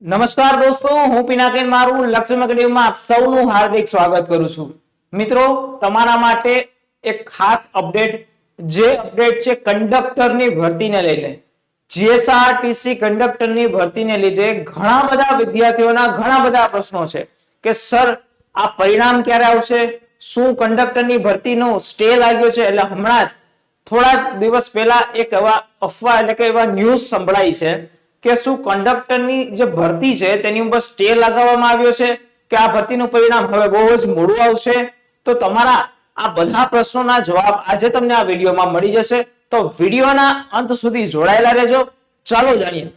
નમસ્કાર દોસ્તો, હું પિનાકેન મારું લક્ષ્ય એકેડમીમાં આપ સૌનું હાર્દિક સ્વાગત કરું છું. મિત્રો, તમારા માટે એક ખાસ અપડેટ, જે અપડેટ છે કંડક્ટરની ભરતીને લઈને. જીએસઆરટીસી કંડક્ટરની ભરતીને લીધે ઘણા બધા વિદ્યાર્થીઓના ઘણા બધા પ્રશ્નો છે કે સર આ પરિણામ ક્યારે આવશે, શું કંડક્ટરની ભરતીનો સ્ટે લાગ્યો છે. એટલે હમણાં જ થોડા દિવસ પહેલા એક એવા અફવા એટલે કે એવા ન્યૂઝ સંભળાઈ છે કે શું કંડક્ટરની જે ભરતી છે તેની ઉપર સ્ટે લગાવવામાં આવ્યો છે કે આ ભરતીનું પરિણામ હવે બહુ જ મોડું આવશે. તો તમારા આ બધા પ્રશ્નોના જવાબ આજે તમને આ વિડીયોમાં મળી જશે, તો વિડીયોના અંત સુધી જોડાયેલા રહેજો. ચાલો જાણીએ.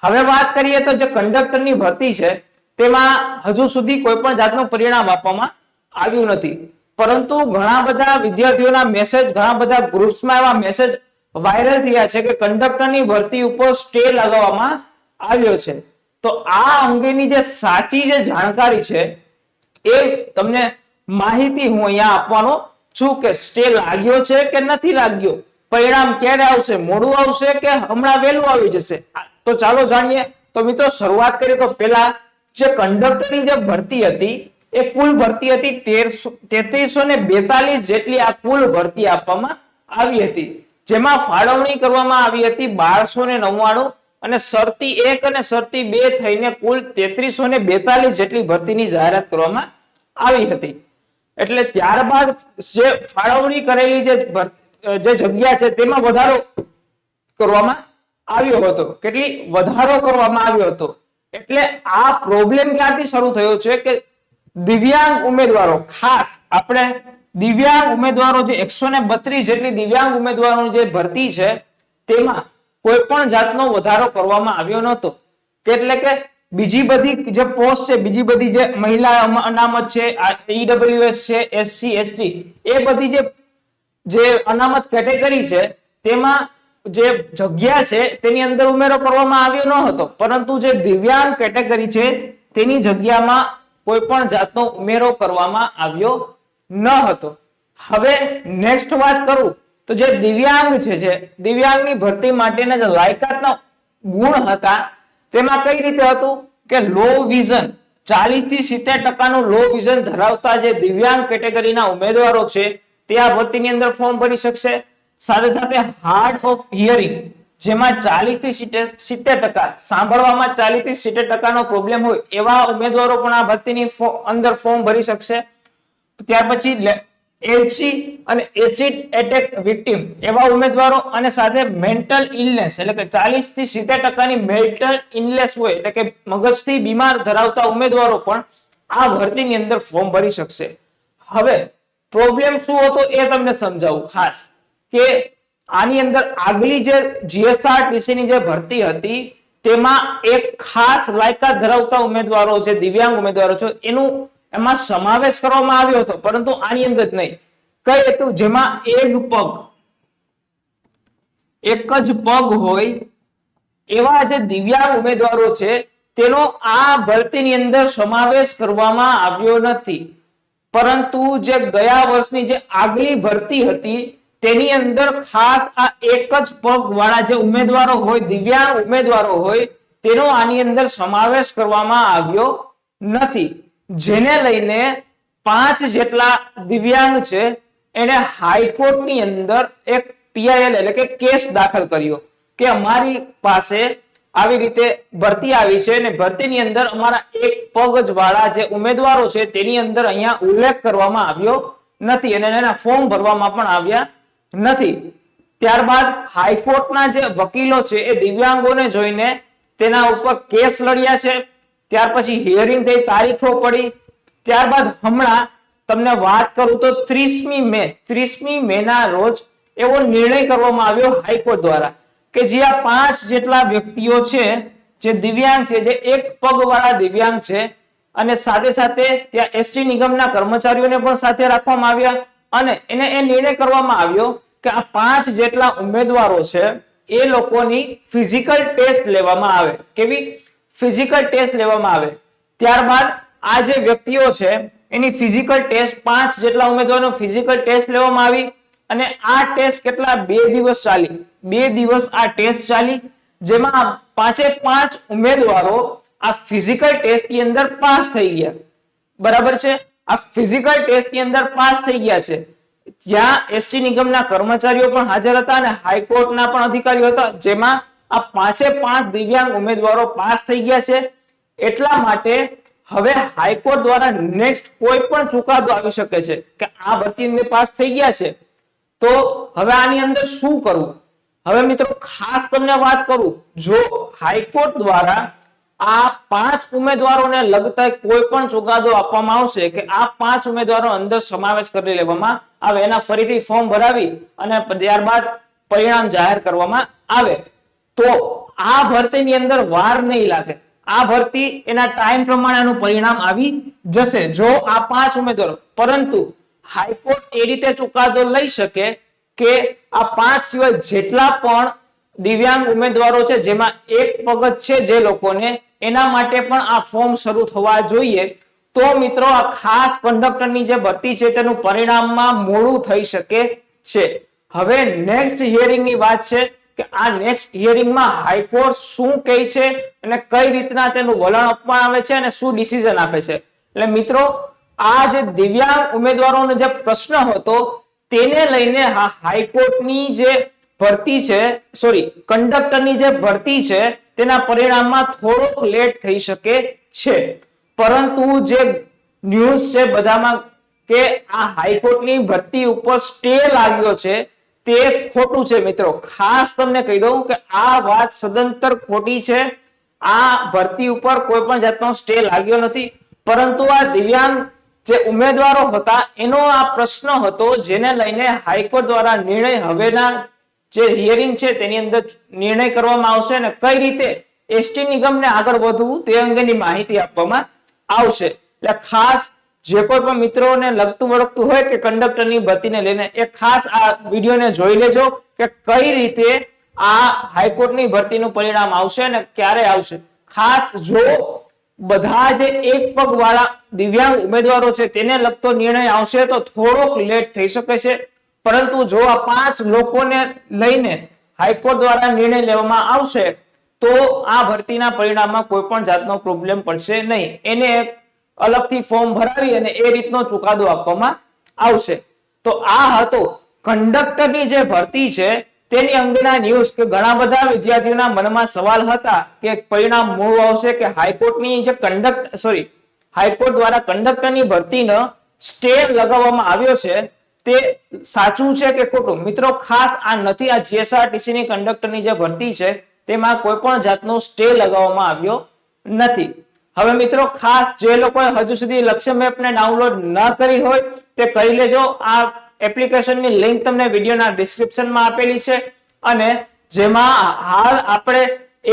હવે વાત કરીએ તો જે કંડક્ટરની ભરતી છે તેમાં હજુ સુધી કોઈ પણ જાતનું પરિણામ આપવામાં આવ્યું નથી, પરંતુ ઘણા બધા વિદ્યાર્થીઓના મેસેજ, ઘણા બધા ગ્રુપ્સમાં એવા મેસેજ વાયરલ થયા છે કે કંડક્ટરની ભરતી ઉપર સ્ટે લગાવવામાં આવ્યો છે. તો આ અંગેની જે સાચી જે જાણકારી છે એ તમને માહિતી હું અહીંયા આપવાનો છું કે સ્ટે લાગ્યો છે કે નથી લાગ્યો, પરિણામ ક્યારે આવશે, મોડું આવશે કે હમણાં વહેલું આવી જશે. તો ચાલો જાણીએ. તો મિત્રો, શરૂઆત કરીએ તો પહેલા જે કંડક્ટરની જે ભરતી હતી એ કુલ ભરતી હતી 3342 જેટલી આ કુલ ભરતી આપવામાં આવી હતી, જેમાં ફાળવણી કરવામાં આવી હતી 1299 અને શરતી 1 અને શરતી 2 થઈને કુલ 3342 જેટલી ભરતીની જાહેરાત કરવામાં આવી હતી. એટલે ત્યારબાદ જે ફાળવણી કરેલી જે જગ્યા છે તેમાં વધારો કરવામાં આવ્યો હતો. કેટલી વધારો કરવામાં આવ્યો હતો. એટલે આ પ્રોબ્લેમ ક્યાંથી શરૂ થયો છે કે દિવ્યાંગ ઉમેદવારો, ખાસ આપણે દિવ્યાંગ ઉમેદવારો જે 132 જેટલી દિવ્યાંગ ઉમેદવારોની જે ભરતી છે તેમાં કોઈ પણ જાતનો વધારો કરવામાં આવ્યો નહોતો. એટલે કે બીજી બધી જે પોસ્ટ છે, બીજી બધી જે મહિલા અનામત છે, ઈડબ્લ્યુએસ છે, એસસી એસટી, એ બધી જે અનામત કેટેગરી છે તેમાં જે જગ્યા છે તેની અંદર ઉમેરો કરવામાં આવ્યો ન હતો, પરંતુ જે દિવ્યાંગ કેટેગરી છે તેની જગ્યામાં કોઈ પણ જાતનો ઉમેરો કરવામાં આવ્યો ન હતો. હવે નેક્સ્ટ વાત કરું તો જે દિવ્યાંગ છે, જે દિવ્યાંગની ભરતી માટેના જે લાયકાતના ગુણ હતા તેમાં કઈ રીતે હતું કે લો વિઝન, 40 થી 70% લો વિઝન ધરાવતા જે દિવ્યાંગ કેટેગરીના ઉમેદવારો છે તે આ ભરતીની અંદર ફોર્મ ભરી શકશે. સાથે સાથે હાર્ડ ઓફ હિયરિંગ, જેમાં 40 થી 70%, સાંભળવામાં 40 થી 70% નો પ્રોબ્લેમ હોય એવા ઉમેદવારો પણ આ ભરતીની અંદર ફોર્મ ભરી શકશે. ત્યાર પછી એલસી અને એસિડ એટેક વિક્ટિમ એવા ઉમેદવારો અને સાથે મેન્ટલ ઇલનેસ, એટલે કે 40 થી 70% ની મેન્ટલ ઇલનેસ હોય એટલે કે મગજથી બીમાર ધરાવતા ઉમેદવારો પણ આ ભરતીની અંદર ફોર્મ ભરી શકશે. હવે પ્રોબ્લેમ શું હતો એ તમને સમજાવું ખાસ કે આની અંદર આગલી જે જીએસઆરટીસી ની જે ભરતી હતી તેમાં એક ખાસ લાયકાત ધરાવતા ઉમેદવારો, જે દિવ્યાંગ ઉમેદવારો છે એનું એમાં સમાવેશ કરવામાં આવ્યો હતો, પરંતુ આની અંદર જ નહીં. કઈ હતું? જેમાં એક જ પગ હોય એવા જે દિવ્યાંગ ઉમેદવારો છે તેનો આ ભરતીની અંદર સમાવેશ કરવામાં આવ્યો નથી. પરંતુ જે ગયા વર્ષની જે આગલી ભરતી હતી તેની અંદર ખાસ આ એક જ પગ વાળા જે ઉમેદવારો હોય, દિવ્યાંગ ઉમેદવારો હોય, તેનો આની અંદર સમાવેશ કરવામાં આવ્યો નથી, જેને લઈને 5 જેટલા દિવ્યાંગ છે એને હાઈકોર્ટની અંદર એક પીઆઈએલ એટલે કે કેસ દાખલ કર્યો કે અમારી પાસે આવી રીતે ભરતી આવી છે અને ભરતીની અંદર અમારા એક પગ જ વાળા જે ઉમેદવારો છે તેની અંદર અહીંયા ઉલ્લેખ કરવામાં આવ્યો નથી અને એના ફોર્મ ભરવામાં પણ આવ્યા નથી. ત્યારબાદ હાઈકોર્ટના જે વકીલો છે એ દિવ્યાંગોને જોઈને તેના ઉપર કેસ લડ્યા છે. ત્યાર પછી હિયરિંગ થઈ, તારીખો પડી. ત્યારબાદ હમણાં તમને વાત કરું તો 30મી મેના રોજ એવો નિર્ણય કરવામાં આવ્યો હાઈકોર્ટ દ્વારા કે જે આ 5 જેટલા વ્યક્તિઓ છે જે દિવ્યાંગ છે, જે એક પગ વાળા દિવ્યાંગ છે, અને સાથે સાથે ત્યાં એસટી નિગમના કર્મચારીઓને પણ સાથે રાખવામાં આવ્યા અને એને એ નિર્ણય કરવામાં આવ્યો કે આ 5 જેટલા ઉમેદવારો છે એ લોકોની ફિઝિકલ ટેસ્ટ લેવામાં આવે. કેવી ફિઝિકલ ટેસ્ટ લેવામાં આવે. ત્યારબાદ આ જે વ્યક્તિઓ છે એની ફિઝિકલ ટેસ્ટ, 5 જેટલા ઉમેદવારોનો ફિઝિકલ ટેસ્ટ લેવામાં આવી અને આ ટેસ્ટ કેટલા 2 દિવસ ચાલી. 2 દિવસ આ ટેસ્ટ ચાલી, જેમાં 5 ઉમેદવારો આ ફિઝિકલ ટેસ્ટ ની અંદર પાસ થઈ ગયા, બરાબર છે, આ ફિઝિકલ ટેસ્ટ ની અંદર પાસ થઈ ગયા છે, જ્યાં એસટી નિગમના કર્મચારીઓ પણ હાજર હતા અને હાઈકોર્ટના પણ અધિકારીઓ હતા, જેમાં આ 5 દિવ્યાંગ ઉમેદવારો પાસ થઈ ગયા છે. એટલા માટે હવે હાઈકોર્ટ દ્વારા નેક્સ્ટ કોઈ પણ ચુકાદો આવી શકે છે કે આ ભરતી પાસ થઈ ગયા છે, તો હવે આની અંદર શું કરવું? હવે મિત્રો ખાસ તમને વાત કરું, જો હાઈકોર્ટ દ્વારા આ 5 ઉમેદવારોને લગતા કોઈ પણ ચુકાદો આપવામાં આવશે કે આ 5 ઉમેદવારો અંદર સમાવેશ કરી લેવામાં આવે, એના ફરીથી ફોર્મ ભરાવી અને ત્યારબાદ પરિણામ જાહેર કરવામાં આવે, તો આ ભરતીની અંદર વાર નહીં લાગે. આ ભરતી એના ટાઈમ પ્રમાણેનું પરિણામ આવી જશે જો આ 5 ઉમેદવારો. પરંતુ હાઈકોર્ટ એ રીતે ચુકાદો લઈ શકે કે આ 5 સિવાય જેટલા પણ દિવ્યાંગ ઉમેદવારો છે, જેમાં એક પગત છે જે લોકોને, એના માટે પણ આ ફોર્મ શરૂ થવા જોઈએ. તો મિત્રો આ ખાસ કંડક્ટરની જે ભરતી છે તેનું પરિણામમાં મોડું થઈ શકે છે. હવે નેક્સ્ટ હિયરિંગની વાત છે કે આ નેક્સ્ટ હિયરિંગમાં હાઈકોર્ટ શું કહે છે અને કઈ રીતના તેનું વલણ આપવામાં આવે છે અને શું ડિસિઝન આપે છે. એટલે મિત્રો આ જે દિવ્યાંગ ઉમેદવારોનો જે પ્રશ્ન હતો તેને લઈને હાઈકોર્ટની જે ભરતી છે, કંડક્ટરની જે ભરતી છે તેના પરિણામમાં થોડોક લેટ થઈ શકે છે. પરંતુ જે ન્યૂઝ છે બધામાં કે આ હાઈકોર્ટની ભરતી ઉપર સ્ટે લાગ્યો છે તે ખોટું છે મિત્રો. ખાસ તમને કહી દઉં કે આ વાત સદંતર ખોટી છે. આ ભરતી ઉપર કોઈ પણ જાતનો સ્ટે લાગ્યો નથી, પરંતુ આ દિવ્યાંગ જે ઉમેદવારો હતા એનો આ પ્રશ્ન હતો, જેને લઈને હાઈકોર્ટ દ્વારા નિર્ણય હવેના જે હિયરિંગ છે તેની અંદર નિર્ણય કરવામાં આવશે અને કઈ રીતે એસટી નિગમને આગળ વધવું તે અંગેની માહિતી આપવામાં આવશે. એટલે ખાસ જે કોઈ પણ મિત્રોને લગતું વળગતું હોય કે કંડક્ટરની ભરતીને લઈને એ ખાસ આ વિડીયોને જોઈ લેજો કે કઈ રીતે આ હાઈકોર્ટની ભરતીનું પરિણામ આવશે અને ક્યારે આવશે. ખાસ જો બધા જે એક પગ વાળા દિવ્યાંગ ઉમેદવારો છે તેને લગતો નિર્ણય આવશે તો થોડોક લેટ થઈ શકે છે, પરંતુ જો આ 5 લોકોને લઈને હાઈકોર્ટ દ્વારા નિર્ણય લેવામાં આવશે તો આ ભરતીના પરિણામમાં કોઈ પણ જાતનો પ્રોબ્લેમ પડશે નહીં. એને અલગથી ફોર્મ ભરાવી અને એ રીતનો ચુકાદો આપવામાં આવશે. તો આ હતો કંડક્ટરની જે ભરતી છે તેની અંગેના ન્યૂઝ કે ઘણા બધા વિદ્યાર્થીઓના મનમાં સવાલ હતા કે પરિણામ મોડું આવશે કે હાઈકોર્ટની જે હાઈકોર્ટ દ્વારા કંડક્ટરની ભરતીનો સ્ટે લગાવવામાં આવ્યો છે તે સાચું છે કે ખોટું. મિત્રો ખાસ આ નથી, આ જીએસઆરટીસી ની કંડક્ટરની જે ભરતી છે તેમાં કોઈ પણ જાતનો સ્ટે લગાવવામાં આવ્યો નથી. હવે મિત્રો ખાસ જે લોકોએ હજુ સુધી લક્ષ્ય મેપને ડાઉનલોડ ન કરી હોય તે કરી લેજો. આ એપ્લિકેશનની લિંક તમને વિડીયોના ડિસ્ક્રિપ્શનમાં આપેલી છે અને જેમાં હાલ આપણે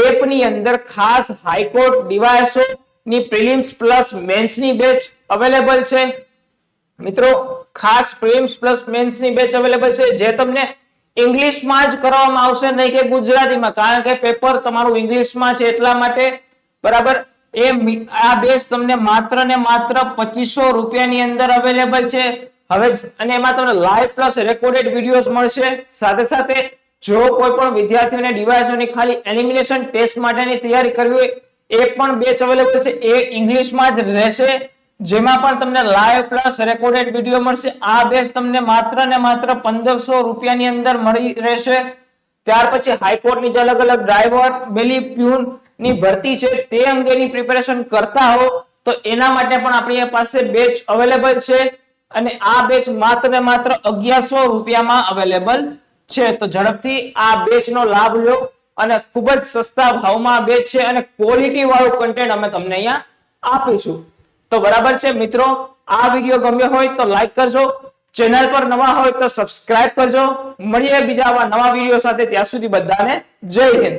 એપની અંદર ખાસ હાઈકોર્ટ ડીવાયએસઓ ની પ્રિલિમ્સ પ્લસ મેન્સની બેચ અવેલેબલ છે. મિત્રો ખાસ પ્રિલિમ્સ પ્લસ મેન્સની બેચ અવેલેબલ છે જે તમને ઇંગ્લિશમાં જ કરવામાં આવશે, નહીં કે ગુજરાતીમાં, કારણ કે પેપર તમારું ઇંગ્લિશમાં છે એટલા માટે, બરાબર. આ બેચ તમને માત્ર ને માત્ર 2500 રૂપિયાની અંદર અવેલેબલ છે હવે, અને એમાં તમને લાઈવ પ્લસ રેકોર્ડેડ વિડીયોઝ મળશે. સાથે સાથે જો કોઈ પણ વિદ્યાર્થીઓને ડીવાયએસઓની ખાલી એલિમિનેશન ટેસ્ટ માટેની તૈયારી કરવી હોય એ પણ બેચ અવેલેબલ છે, એ ઇંગ્લિશમાં જ રહેશે, જેમાં પણ તમને લાઈવ પ્લસ રેકોર્ડેડ વિડીયો મળશે. આ બેચ તમને માત્ર ને માત્ર 1500 રૂપિયાની અંદર મળી રહેશે. ત્યાર પછી હાઈકોર્ટની જે અલગ અલગ ડ્રાઈવર, બેલી, પ્યુન ની ભરતી છે તે અંગેની પ્રિપેરેશન કરતા હો તો એના માટે પણ આપણી પાસે બેચ અવેલેબલ છે અને આ બેચ માત્ર ને માત્ર 1100 રૂપિયામાં અવેલેબલ છે. તો ઝડપથી આ બેચનો લાભ લો અને ખૂબ જ સસ્તા ભાવમાં બેચ છે અને ક્વોલિટી વાળું કન્ટેન્ટ અમે તમને અહીંયા આપીશું. તો બરાબર છે મિત્રો, આ વિડીયો ગમ્યો હોય તો લાઈક કરજો, ચેનલ પર નવા હોય તો સબસ્ક્રાઇબ કરજો. મળીએ બીજા આવા નવા વિડીયો સાથે, ત્યાં સુધી બધાને જય હિન્દ.